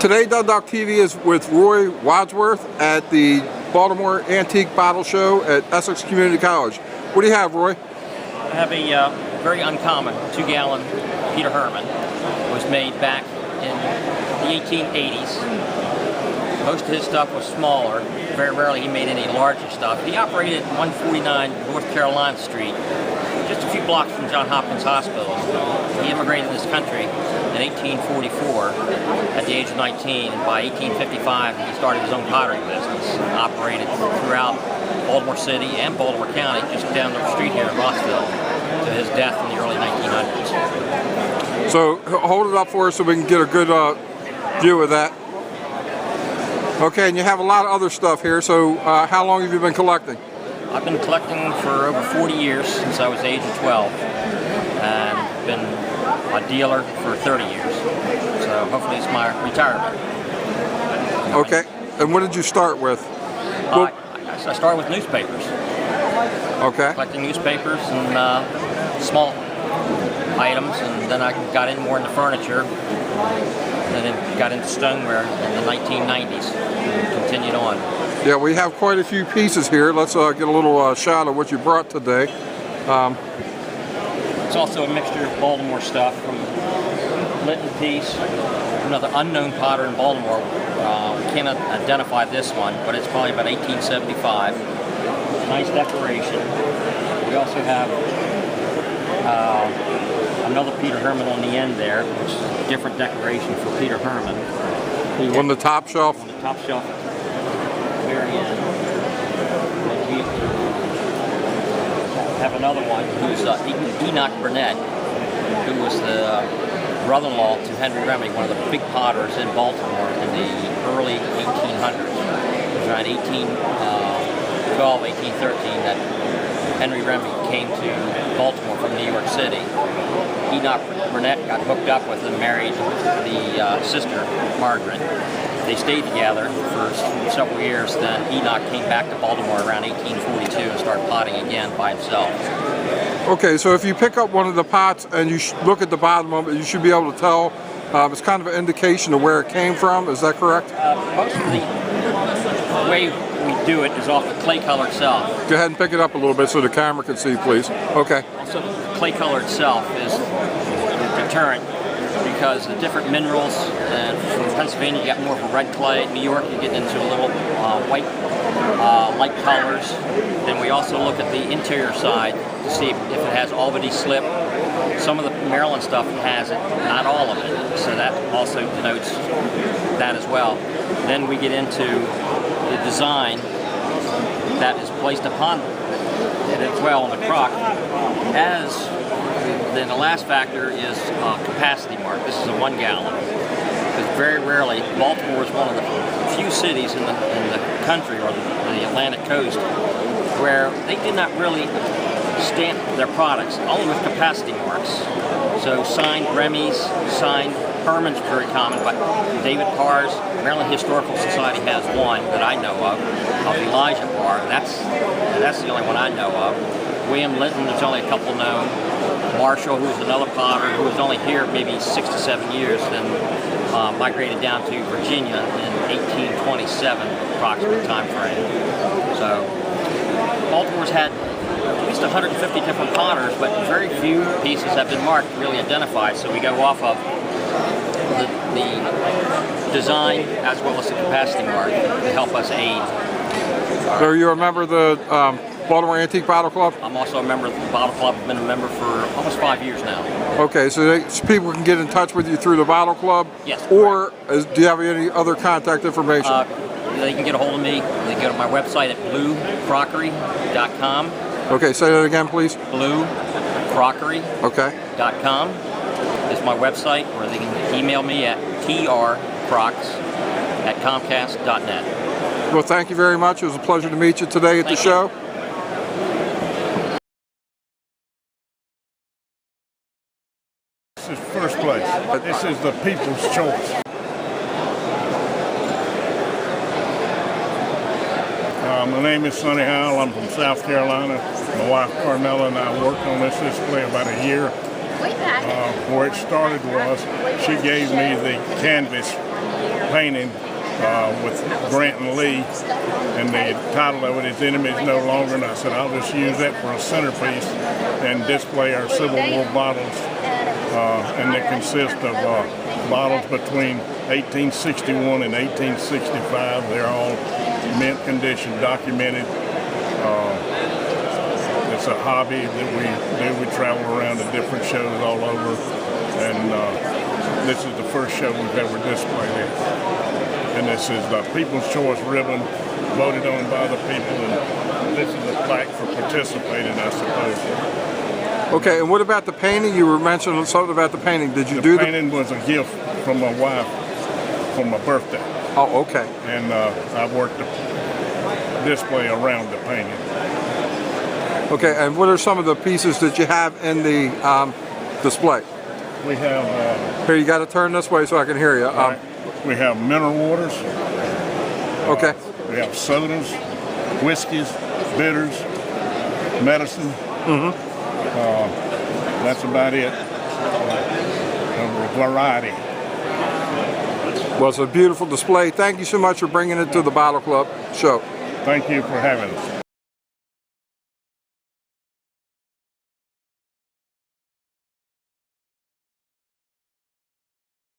Today, Dundalk TV is with Roy Wadsworth at the Baltimore Antique Bottle Show at Essex Community College. What do you have, Roy? I have a very uncommon 2-gallon Peter Herman. It was made back in the 1880s. Most of his stuff was smaller. Very rarely he made any larger stuff. He operated 149 North Carolina Street, just a few blocks from Johns Hopkins Hospital. He immigrated to this country in 1844 at the age of 19, and by 1855 he started his own pottery business. Operated throughout Baltimore City and Baltimore County, just down the street here in Rossville, to his death in the early 1900s. So hold it up for us so we can get a good view of that. Okay, and you have a lot of other stuff here, so how long have you been collecting? I've been collecting for over 40 years, since I was the age of 12, and been a dealer for 30 years. So hopefully it's my retirement. Okay, and what did you start with? I started with newspapers. Okay. Collecting newspapers and small items, and then I got in more into furniture, and then got into stoneware in the 1990s, and continued on. Yeah, we have quite a few pieces here. Let's get a little shot of what you brought today. It's also a mixture of Baltimore stuff, from Linton piece, another unknown potter in Baltimore. We can't identify this one, but it's probably about 1875. Nice decoration. We also have another Peter Herman on the end there, which is a different decoration for Peter Herman. On the top shelf? On the top shelf, very end. And we have another one who's Enoch Burnett, who was the brother-in-law to Henry Remy, one of the big potters in Baltimore in the early 1800s. It was around 1812, 1813 that Henry Remy came to Baltimore from New York City. Enoch Burnett got hooked up with and married the sister, Margaret. They stayed together for several years. Then Enoch came back to Baltimore around 1842 and started potting again by himself. Okay, so if you pick up one of the pots and you look at the bottom of it, you should be able to tell. It's kind of an indication of where it came from. Is that correct? Most of the way we do it is off the clay color itself. Go ahead and pick it up a little bit so the camera can see, please. Okay. Also, the clay color itself is a deterrent because the different minerals, and from Pennsylvania you got more of a red clay, New York you get into a little white, light colors. Then we also look at the interior side to see if it has Albany slip. Some of the Maryland stuff has it, not all of it, so that also denotes that as well. Then we get into the design that is placed upon it as well on the crock. Then the last factor is capacity mark. This is a 1 gallon. Because very rarely, Baltimore is one of the few cities in the country, or the Atlantic coast, where they did not really stamp their products, only with capacity marks. So signed Remy's, signed Herman's, very common, but David Parr's, Maryland Historical Society has one that I know of Elijah Parr. That's the only one I know of. William Linton, there's only a couple known. Marshall, who's another potter, who was only here maybe 6 to 7 years, then migrated down to Virginia in 1827, approximate time frame. So Baltimore's had at least 150 different potters, but very few pieces have been marked, really identified. So we go off of the design as well as the capacity mark to help us aid. So you're a member of the Baltimore Antique Bottle Club? I'm also a member of the Bottle Club. I've been a member for almost 5 years now. Okay, so people can get in touch with you through the Bottle Club? Yes. Or do you have any other contact information? They can get a hold of me. They can go to my website at bluecrockery.com. Okay, say that again, please. bluecrockery.com is my website, or they can email me at trcrocks@comcast.net. Well, thank you very much. It was a pleasure to meet you today at the show. This is first place. This is the people's choice. My name is Sonny Howell. I'm from South Carolina. My wife Carmela and I worked on this display about a year. Where it started was she gave me the canvas painting with Grant and Lee, and the title of it is Enemies No Longer, and I said I'll just use that for a centerpiece and display our Civil War bottles, and they consist of bottles between 1861 and 1865. They're all mint condition, documented. It's a hobby that we do. We travel around to different shows all over, and this is the first show we've ever displayed it. And this is the People's Choice Ribbon, voted on by the people, and this is a plaque for participating, I suppose. Okay, and what about the painting? You were mentioning something about the painting. Did you The do painting was a gift from my wife for my birthday, Oh, okay. and I worked the display around the painting. Okay, and what are some of the pieces that you have in the display? We have Here, you got to turn this way so I can hear you. we have mineral waters. Okay. We have sodas, whiskeys, bitters, medicine. That's about it. A variety. Well, it's a beautiful display. Thank you so much for bringing it to the Bottle Club show. Thank you for having us.